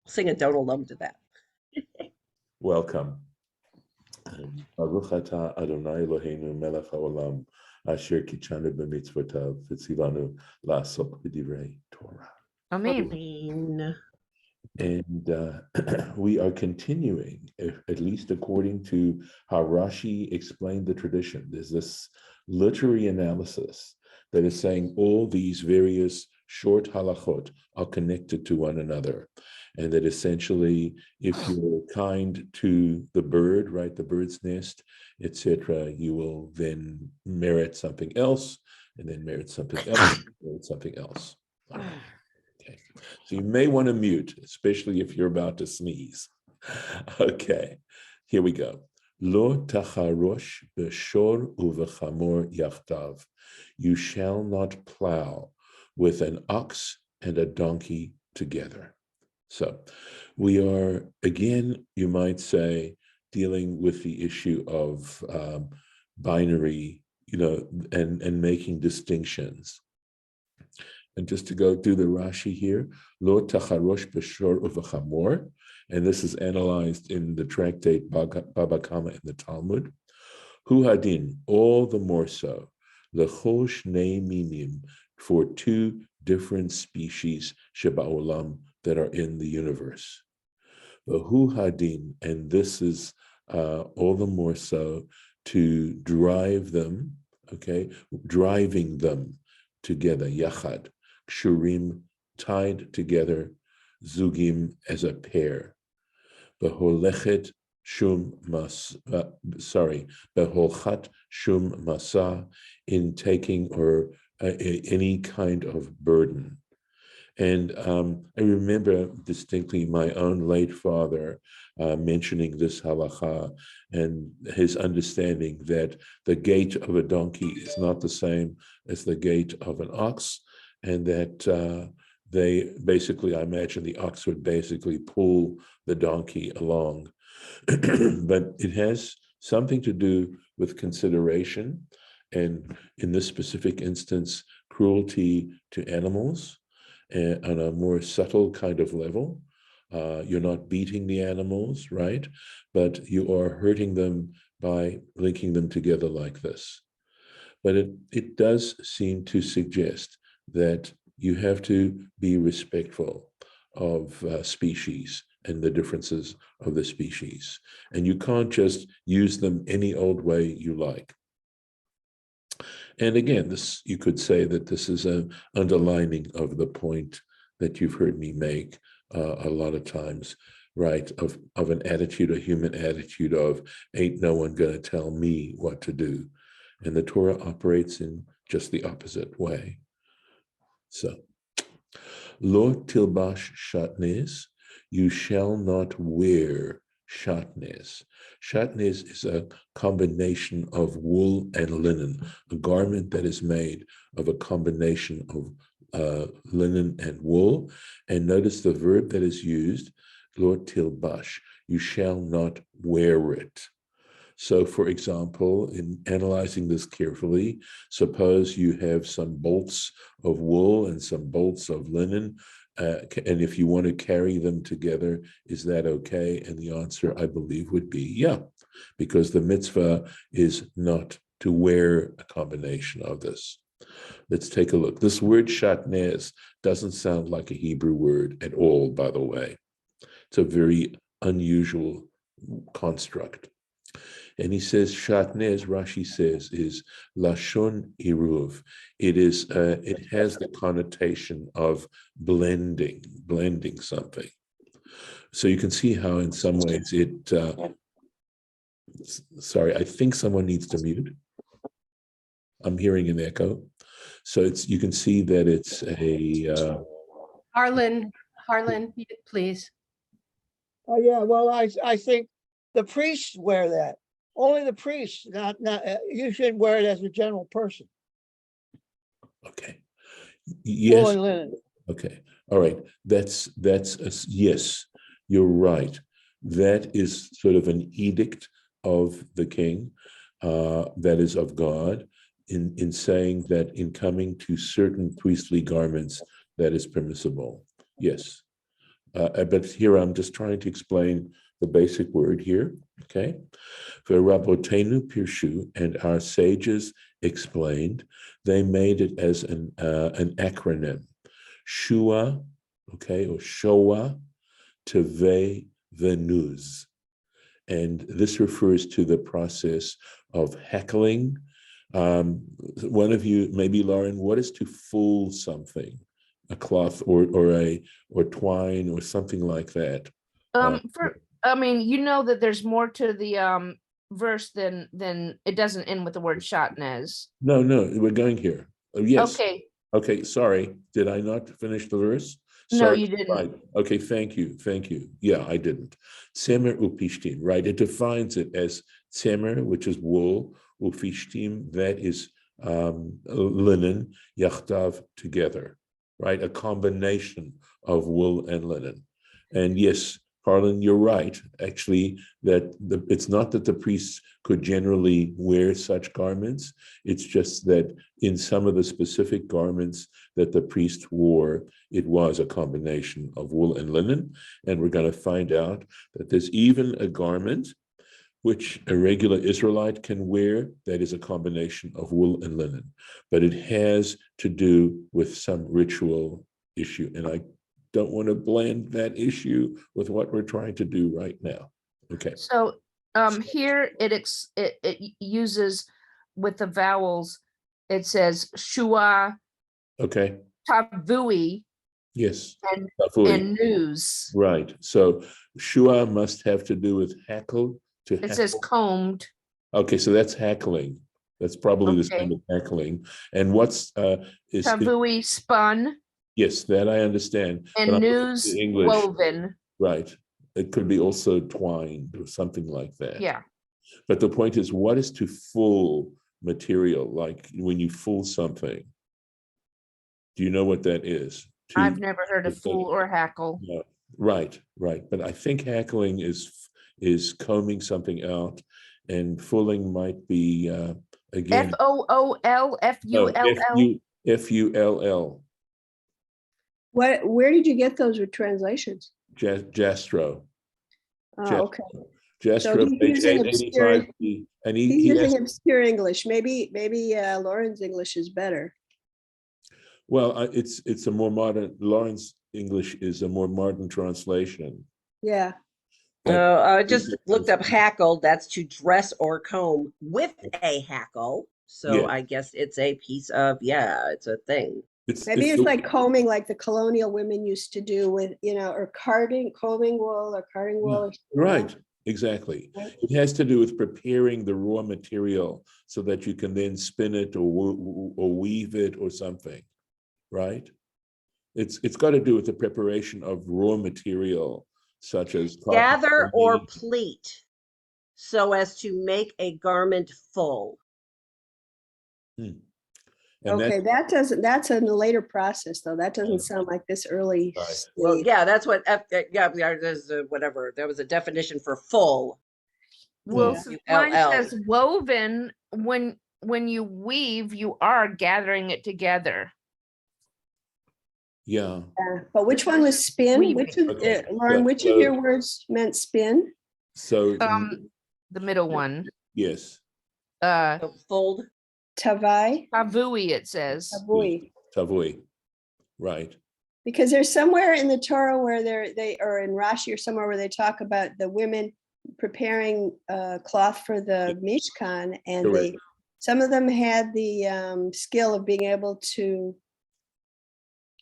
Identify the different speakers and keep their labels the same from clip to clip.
Speaker 1: Sing a Donald Lum to that.
Speaker 2: Welcome. Baruch atah Adonai Eloheinu melech haolam asher kitshanu b'mitzvotav v'tzivanu la'asok b'divrei Torah.
Speaker 3: Amen.
Speaker 2: And we are continuing, at least according to how Rashi explained the tradition. There's this literary analysis that is saying all these various short halachot are connected to one another. And that essentially, if you're kind to the bird, right, the bird's nest, etc., you will then merit something else, and then merit something else, merit something else. Okay, so you may want to mute, especially if you're about to sneeze. Okay, here we go. Lo tacharosh b'shor uv'chamor yachtav. You shall not plow with an ox and a donkey together. So we are, again, you might say, dealing with the issue of binary, and making distinctions. And just to go through the Rashi here, lo tacharosh b'shor uv'chamor, and this is analyzed in the tractate Baba Kama in the Talmud. Hu hadin, all the more so, l'chol shnei minim, for two different species sheba'olam, that are in the universe. The hu hadin, and this is all the more so to drive them, okay, driving them together, yachad, kshurim, tied together, zugim, as a pair. Beholechet shum mas, beholchat shum masa, in taking or any kind of burden. And I remember distinctly my own late father mentioning this halakha and his understanding that the gait of a donkey is not the same as the gait of an ox, and that they basically, I imagine the ox would basically pull the donkey along. But it has something to do with consideration, and in this specific instance, cruelty to animals. And on a more subtle kind of level. You're not beating the animals, right? But you are hurting them by linking them together like this. But it does seem to suggest that you have to be respectful of species and the differences of the species. And you can't just use them any old way you like. And again, this, you could say that this is an underlining of the point that you've heard me make a lot of times, right? Of an attitude, a human attitude of, ain't no one gonna tell me what to do. And the Torah operates in just the opposite way. So, lo tilbash shatnez, you shall not wear shatnez. Shatnez is a combination of wool and linen, a garment that is made of a combination of linen and wool. And notice the verb that is used, lo tilbash, you shall not wear it. So, for example, in analyzing this carefully, suppose you have some bolts of wool and some bolts of linen, and if you want to carry them together, is that okay? And the answer, I believe, would be yeah, because the mitzvah is not to wear a combination of this. Let's take a look. This word shatnez doesn't sound like a Hebrew word at all, by the way. It's a very unusual construct. And he says, shatnez, Rashi says, is lashon iruv. It is, it has the connotation of blending something. So you can see how in some ways it, sorry, I think someone needs to mute. I'm hearing an echo. So it's, you can see that it's a...
Speaker 3: Harlan, please.
Speaker 4: Oh, yeah, well, I think the priests wear that. Only the priests, not you shouldn't wear it as a general person.
Speaker 2: Okay. Yes.
Speaker 4: Wool and linen.
Speaker 2: Okay. All right. That's yes, you're right. That is sort of an edict of the king, that is of God, in saying that in coming to certain priestly garments, that is permissible. Yes. but here I'm just trying to explain the basic word here, okay? Rabotenu Pirshu, and our sages explained, they made it as an acronym. Shua, okay, or Shoah, Teve Venuz. And this refers to the process of heckling. One of you, maybe Lauren, what is to fool something? A cloth or twine or something like that.
Speaker 1: I mean, you know that there's more to the verse than it doesn't end with the word shatnez.
Speaker 2: No, we're going here. Yes.
Speaker 1: Okay.
Speaker 2: Okay, sorry. Did I not finish the verse?
Speaker 1: No,
Speaker 2: Sorry.
Speaker 1: you didn't.
Speaker 2: Right. Okay, thank you. Yeah, I didn't. Tzemer upishtim, right? It defines it as tzemer, which is wool, upishtim, that is linen, yachtav, together, right? A combination of wool and linen. And yes, Harlan, you're right, actually, that it's not that the priests could generally wear such garments. It's just that in some of the specific garments that the priest wore, it was a combination of wool and linen. And we're going to find out that there's even a garment which a regular Israelite can wear that is a combination of wool and linen. But it has to do with some ritual issue. And I don't want to blend that issue with what we're trying to do right now. Okay.
Speaker 1: So here it uses with the vowels. It says shua,
Speaker 2: Okay.
Speaker 1: tavui,
Speaker 2: Yes.
Speaker 1: and news.
Speaker 2: Right. So shua must have to do with hackle.
Speaker 1: It says combed.
Speaker 2: Okay, so that's hackling. That's probably the same as hackling. And what's is
Speaker 1: Tavui spun.
Speaker 2: Yes, that I understand.
Speaker 1: And news
Speaker 2: English,
Speaker 1: woven.
Speaker 2: right? It could be also twined or something like that.
Speaker 1: Yeah.
Speaker 2: But the point is, what is to fool material? Like when you fool something, do you know what that is?
Speaker 1: I've never heard of fool or hackle.
Speaker 2: No. Right. But I think hackling is combing something out, and fooling might be again
Speaker 1: FOOL, FULL.
Speaker 2: FULL.
Speaker 3: Where did you get those with translations?
Speaker 2: Jastro.
Speaker 3: Okay.
Speaker 2: Jastro,
Speaker 3: he's
Speaker 2: page
Speaker 3: using
Speaker 2: 885. And
Speaker 3: He's
Speaker 2: he
Speaker 3: using
Speaker 2: has,
Speaker 3: obscure English. Maybe Lauren's English is better.
Speaker 2: well, it's a more modern. Lawrence English is a more modern translation.
Speaker 3: Yeah.
Speaker 5: I just looked up hackle. That's to dress or comb with a hackle. So
Speaker 2: Yeah.
Speaker 5: I guess it's a piece of, it's a thing.
Speaker 3: Maybe it's like combing, like the colonial women used to do with, or combing wool or carding wool.
Speaker 2: Right, exactly. It has to do with preparing the raw material so that you can then spin it or weave it or something, right? It's got to do with the preparation of raw material, such as
Speaker 5: gather or pleat, so as to make a garment full.
Speaker 2: And
Speaker 3: okay, that's in a later process though. That doesn't sound like this early.
Speaker 2: Right.
Speaker 5: Well, yeah, that's what there's whatever. There was a definition for full.
Speaker 1: Well, mine
Speaker 5: ULL.
Speaker 1: says woven. When you weave, you are gathering it together.
Speaker 2: Yeah.
Speaker 3: But which one was spin?
Speaker 1: Weaving.
Speaker 3: Lauren, which of your words meant spin?
Speaker 2: So
Speaker 1: The middle one.
Speaker 2: yes.
Speaker 5: Fold.
Speaker 3: Tavai.
Speaker 1: Tavui, it says.
Speaker 3: Tavui.
Speaker 2: Tavui. Right.
Speaker 3: Because there's somewhere in the Torah where they or in Rashi or somewhere where they talk about the women preparing cloth for the Mishkan, and some of them had the skill of being able to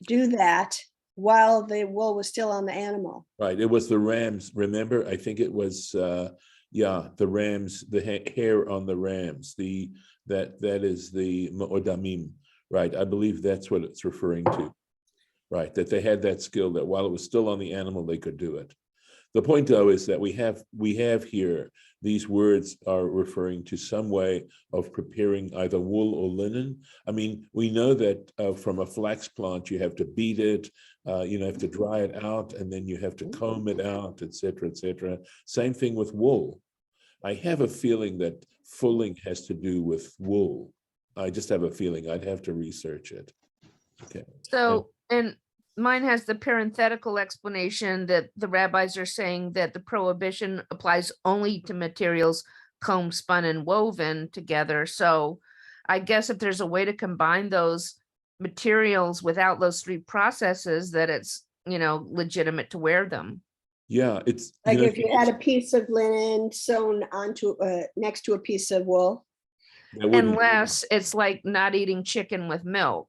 Speaker 3: do that while the wool was still on the animal. Right.
Speaker 2: It was the rams. Remember, I think it was the rams, the hair on the rams. That is the Ma'odamim. Right. I believe that's what it's referring to. Right. That they had that skill that while it was still on the animal, they could do it. The point, though, is that we have here, these words are referring to some way of preparing either wool or linen. I mean, we know that from a flax plant, you have to beat it, you have to dry it out, and then you have to comb it out, et cetera, et cetera. Same thing with wool. I have a feeling that fulling has to do with wool. I just have a feeling. I'd have to research it. Okay.
Speaker 1: So, and Mine has the parenthetical explanation that the rabbis are saying that the prohibition applies only to materials combed, spun, and woven together. So I guess if there's a way to combine those materials without those three processes, that it's, legitimate to wear them.
Speaker 2: Yeah, it's
Speaker 3: Like if you had a piece of linen sewn onto, next to a piece of wool.
Speaker 2: that wouldn't-
Speaker 1: Unless it's like not eating chicken with milk.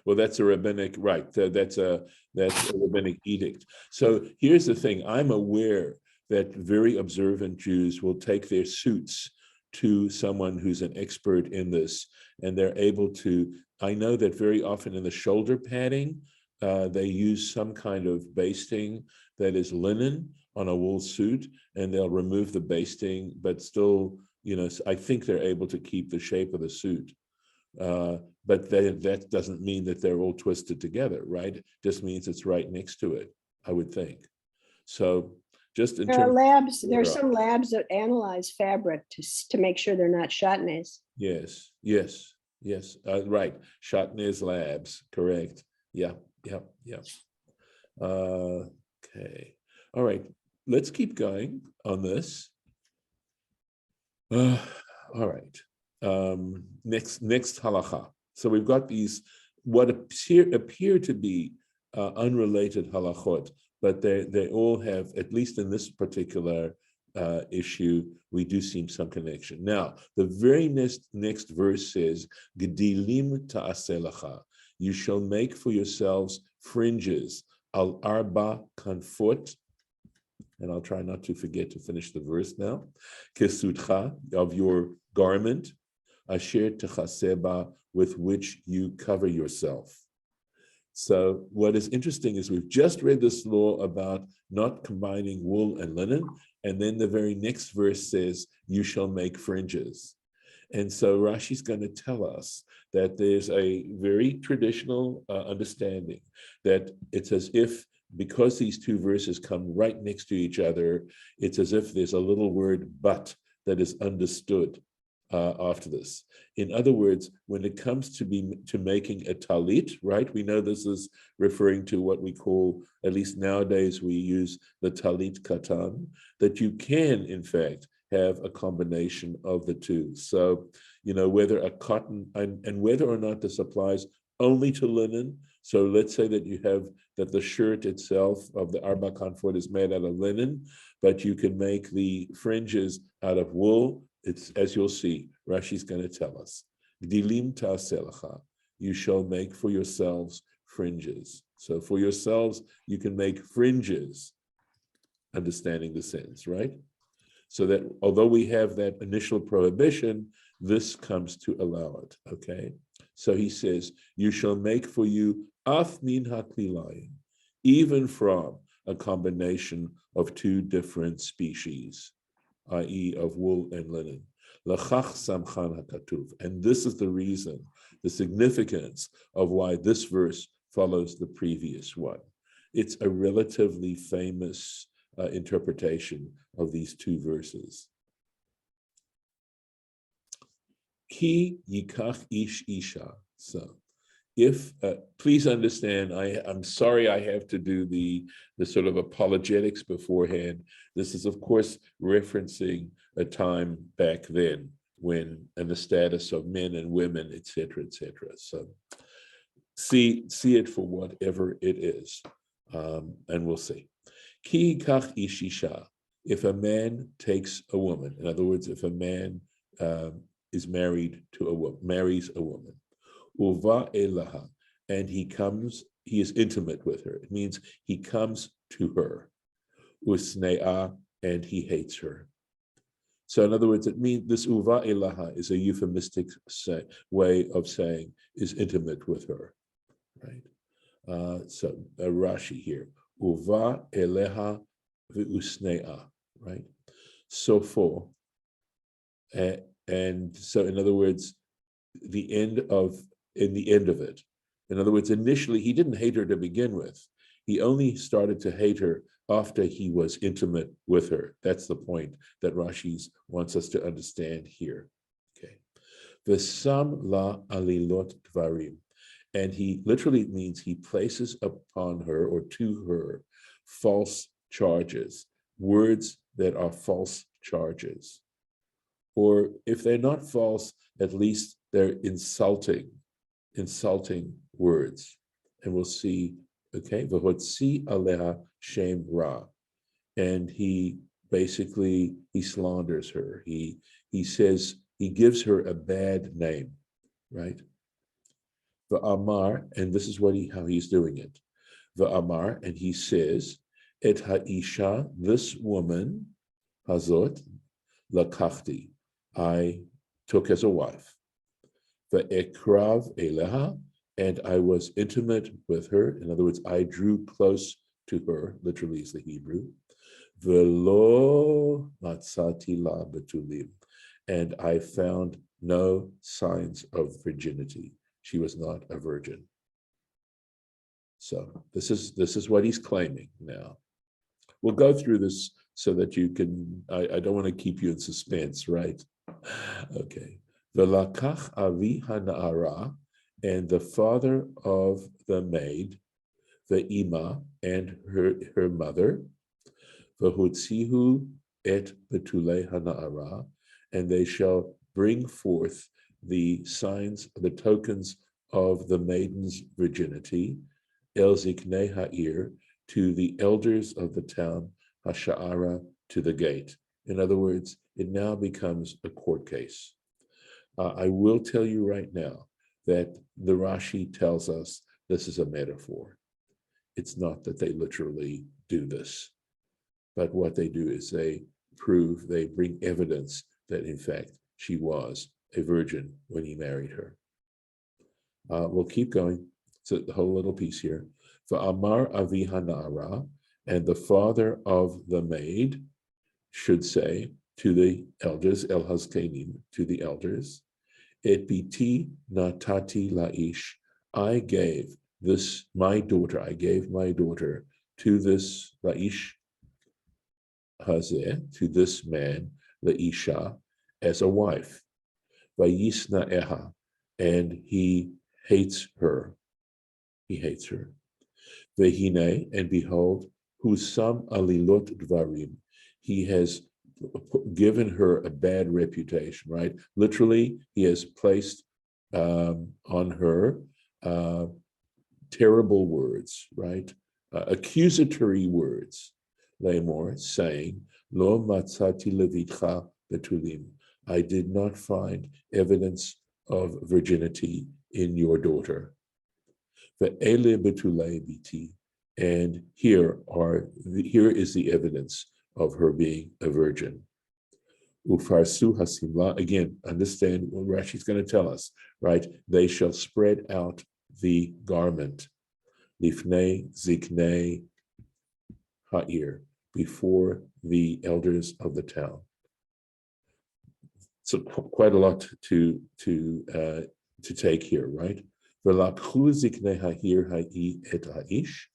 Speaker 2: well, that's a rabbinic, right? That's a rabbinic edict. So here's the thing: I'm aware that very observant Jews will take their suits to someone who's an expert in this, and they're able to. I know that very often in the shoulder padding, they use some kind of basting that is linen on a wool suit, and they'll remove the basting, but still, I think they're able to keep the shape of the suit. But that doesn't mean that they're all twisted together, right? Just means it's right next to it, I would think. So just in
Speaker 3: There are
Speaker 2: terms,
Speaker 3: labs, there are some labs that analyze fabric to make sure they're not chutneys.
Speaker 2: yes, right. Chutney's Labs, correct. Yeah. Okay, all right. Let's keep going on this. All right. Next halacha. So we've got these what appear to be unrelated halachot, but they all have, at least in this particular issue, we do see some connection. Now, the very next verse says, "Gedilim ta'aseh, you shall make for yourselves fringes al arba kanfot." And I'll try not to forget to finish the verse now. Kesutcha, of your garment, asher techaseba, with which you cover yourself. So what is interesting is we've just read this law about not combining wool and linen, and then the very next verse says, you shall make fringes. And so Rashi's going to tell us that there's a very traditional understanding that it's as if, because these two verses come right next to each other, it's as if there's a little word but that is understood after this. In other words, when it comes to making a talit, right? We know this is referring to what we call, at least nowadays, we use the talit katan, that you can, in fact, have a combination of the two. So, whether a cotton, and whether or not this applies only to linen. So let's say that you have that the shirt itself of the arba kanfot is made out of linen, but you can make the fringes out of wool. It's, as you'll see, Rashi's going to tell us, Gdilim ta'aseh, you shall make for yourselves fringes. So for yourselves, you can make fringes, understanding the sentence, right? So that although we have that initial prohibition, this comes to allow it, okay? So he says, you shall make for you af min haklilayim, even from a combination of two different species, i.e. of wool and linen. L'chach samchan hakatuv. And this is the reason, the significance of why this verse follows the previous one. It's a relatively famous interpretation of these two verses. Ki yikach ish isha. So, if please understand, I'm sorry I have to do the sort of apologetics beforehand. This is, of course, referencing a time back then when, and the status of men and women, etc., etc. So, see it for whatever it is, and we'll see. Ki yikach ish isha. If a man takes a woman, in other words, if a man is married to a woman, marries a woman, uva elaha, and he is intimate with her. It means he comes to her, usnea, and he hates her. So in other words, it means this uva elaha is a euphemistic way of saying is intimate with her, right? So Rashi here, uva eleha v'usnea, right? So for, and so in other words, in the end of it. In other words, initially he didn't hate her to begin with. He only started to hate her after he was intimate with her. That's the point that Rashi wants us to understand here. Okay. V'sam la alilot dvarim, And he literally means he places upon her or to her false charges, words that are false charges. Or if they're not false, at least they're insulting words. And we'll see, okay, v'hotzi aleha shem ra. And he basically, he slanders her. He says, he gives her a bad name, right? The Amar, and this is how he's doing it. The Amar, and he says, Et ha'isha, this woman, hazot, lakachti, I took as a wife. The ekrav eleha, and I was intimate with her. In other words, I drew close to her, literally is the Hebrew. Velo matzati la betulim, and I found no signs of virginity. She was not a virgin. So this is what he's claiming now. We'll go through this so that you can, I don't want to keep you in suspense, right? Okay. V'lakach avi hana'ara, and the father of the maid, the ima, and her mother, v'hutzihu et betulei hana'ara, and they shall bring forth the signs, the tokens of the maiden's virginity, el ziknei ha'ir, to the elders of the town, hasha'ara, to the gate. In other words, it now becomes a court case. I will tell you right now that the Rashi tells us this is a metaphor. It's not that they literally do this, but what they do is they bring evidence that in fact she was a virgin when he married her. We'll keep going. So the whole little piece here. For Amar Avi Hanara, and the father of the maid should say to the elders, El Hazkenim, to the elders, Et biti natati laish, I gave my daughter to this laish hazeh, to this man, laisha, as a wife. Vayisna eha, and he hates her. Vehine, and behold, husam alilot dvarim, he has given her a bad reputation, right? Literally, he has placed on her terrible words, right? Accusatory words, Lamor, saying, Lo matzati levitcha betulim, I did not find evidence of virginity in your daughter. Ve'ele betulei biti, and here is the evidence of her being a virgin. Ufarsu hasimla, again, understand what Rashi's going to tell us, right? They shall spread out the garment, lifnei ziknei ha'ir, before the elders of the town. So quite a lot to take here, right? V'lakhu ziknei ha'ir ha'i et ha'ish,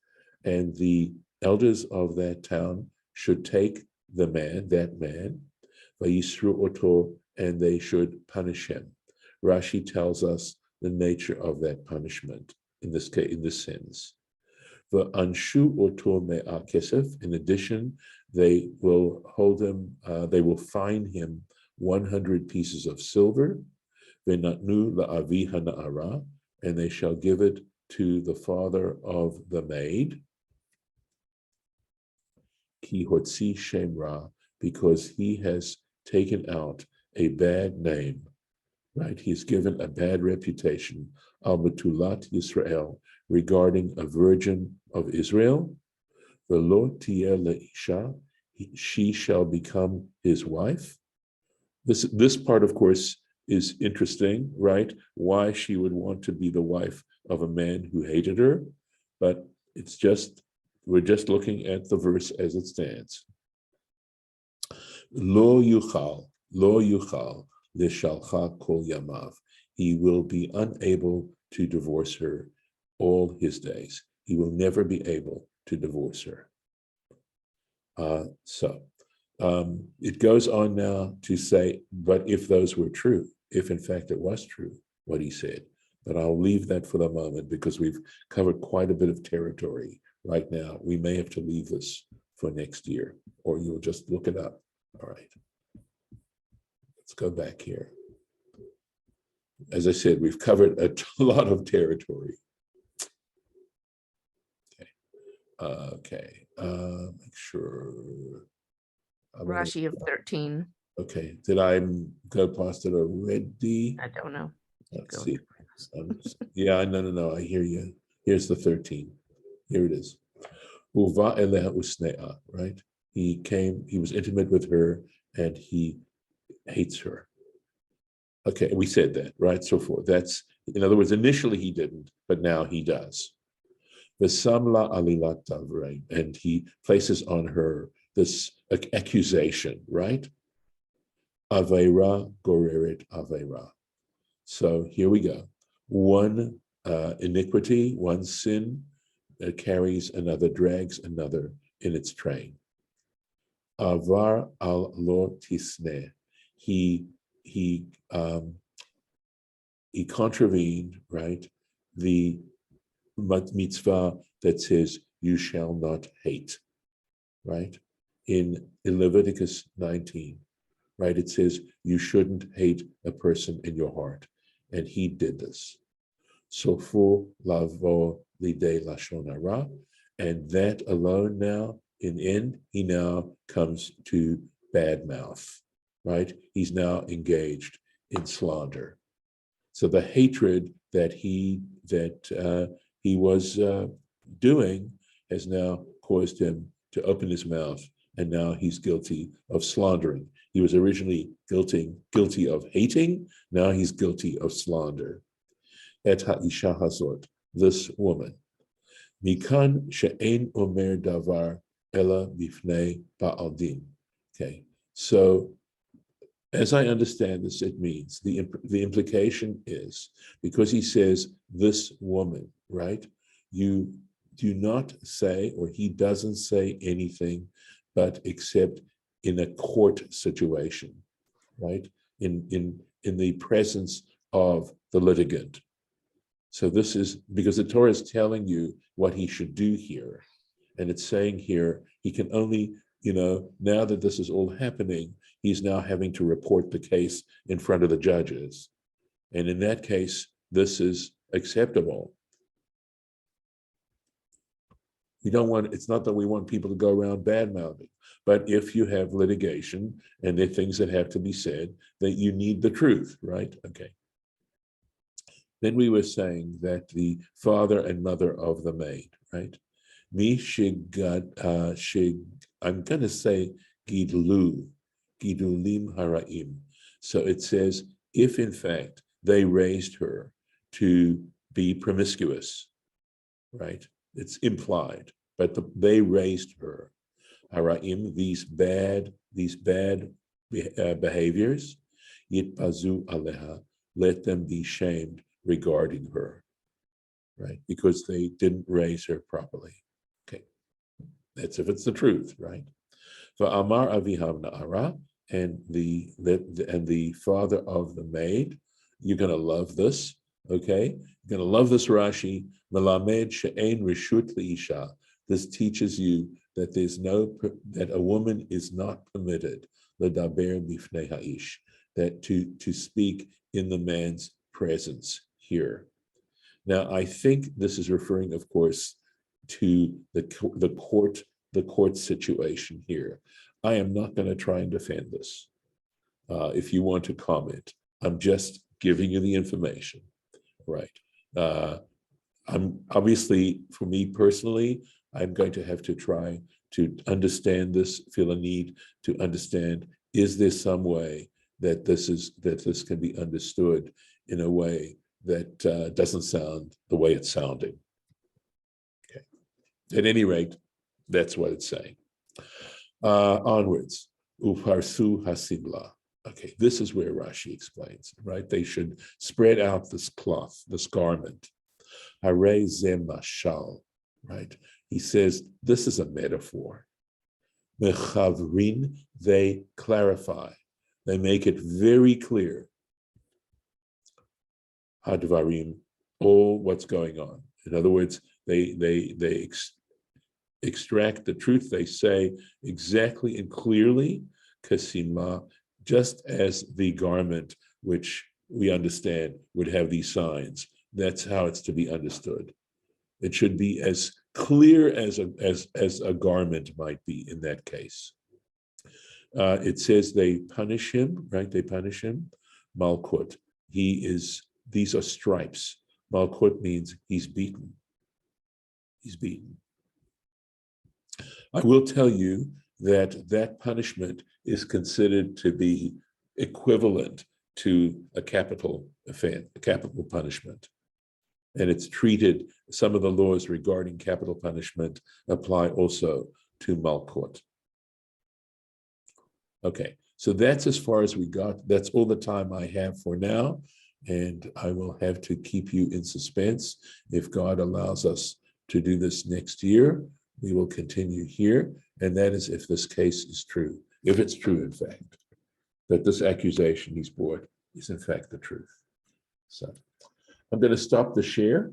Speaker 2: and the elders of that town should take that man, vayisru oto, and they should punish him. Rashi tells us the nature of that punishment in this case, in this sense. The anshu oto me'a kesef. In addition, they will hold him. They will fine him 100 pieces of silver. V'natnu la'avi hana'ara, and they shall give it to the father of the maid. Ki hotzi shem ra, because he has taken out a bad name, right? He's given a bad reputation, al betulat Yisrael, regarding a virgin of Israel. V'lo tieh leisha, she shall become his wife. This part, of course, is interesting, right? Why she would want to be the wife of a man who hated her, but we're just looking at the verse as it stands. Lo yuchal lishalcha kol yamav. He will be unable to divorce her all his days. He will never be able to divorce her. It goes on now to say, but if those were true, if in fact it was true, what he said, but I'll leave that for the moment because we've covered quite a bit of territory right now. We may have to leave this for next year, or you'll just look it up. All right. Let's go back here. As I said, we've covered a lot of territory. Okay. Make sure.
Speaker 1: Rashi of 13.
Speaker 2: Okay. Did I go past it already?
Speaker 1: I don't know.
Speaker 2: Let's
Speaker 1: Go
Speaker 2: see.
Speaker 1: to-
Speaker 2: Yeah, no. I hear you. Here's the 13. Here it is. Uva eleha usnea, right? He came, he was intimate with her, and he hates her. Okay, we said that, right? So forth. That's, in other words, initially he didn't, but now he does. V'samla alilat tavrein, and he places on her this accusation, right? Aveira goreret aveira. So here we go. One iniquity, one sin carries another, drags another in its train. Avar al lo tisne. He contravened, right, the mitzvah that says you shall not hate, right? In Leviticus 19, right, it says you shouldn't hate a person in your heart, and he did this. Sofu lavo lidei lashon hara, and that alone now, in end, he now comes to bad mouth, right? He's now engaged in slander. So the hatred that he was doing has now caused him to open his mouth, and now he's guilty of slandering. He was originally guilty of hating. Now he's guilty of slander. Et ha'isha hazot, this woman. Mikan she'ein omer davar ela bifnei ba'al din. Okay, so as I understand this, it means the implication is, because he says this woman, right? You do not say, or he doesn't say anything, but except in a court situation, right? In the presence of the litigant. So this is because the Torah is telling you what he should do here. And it's saying here, he can only, now that this is all happening, he's now having to report the case in front of the judges. And in that case, this is acceptable. It's not that we want people to go around bad-mouthing, but if you have litigation and there are things that have to be said, that you need the truth, right? Okay. Then we were saying that the father and mother of the maid, right? I'm going to say gidulim haraim. So it says, if in fact they raised her to be promiscuous, right? It's implied, but they raised her. Haraim, these bad behaviors, yitpazu aleha, let them be shamed regarding her, right? Because they didn't raise her properly. Okay, that's if it's the truth, right? For Amar Avihav Na'ara, and the father of the maid, you're going to love this, okay? You're going to love this Rashi. Melamed she'ein reshut leisha. This teaches you that that a woman is not permitted ledaber bifnei ha'ish, that to speak in the man's presence here. Now, I think this is referring, of course, to the court situation here. I am not going to try and defend this. If you want to comment, I'm just giving you the information, right? I'm obviously, for me personally, I'm going to have to try to understand this, feel a need to understand, is there some way that this can be understood in a way that doesn't sound the way it's sounding? Okay. At any rate, that's what it's saying. Onwards, uparsu hasimla. Okay, this is where Rashi explains, right? They should spread out this cloth, this garment. Hare ze mashal, right? He says this is a metaphor. Mechavrin, they clarify, they make it very clear. Hadvarim all what's going on. In other words, they extract the truth. They say exactly and clearly, kasima, just as the garment which we understand would have these signs. That's how it's to be understood. It should be as clear as a garment might be in that case. It says they punish him, right? They punish him. Malkut. These are stripes. Malkut means he's beaten. He's beaten. I will tell you that punishment is considered to be equivalent to a capital offense, a capital punishment. And it's treated, some of the laws regarding capital punishment apply also to Malkut. Okay, so that's as far as we got. That's all the time I have for now. And I will have to keep you in suspense. If God allows us to do this next year, we will continue here. And that is if this case is true, if it's true, in fact, that this accusation he's brought is in fact the truth. So I'm going to stop the share.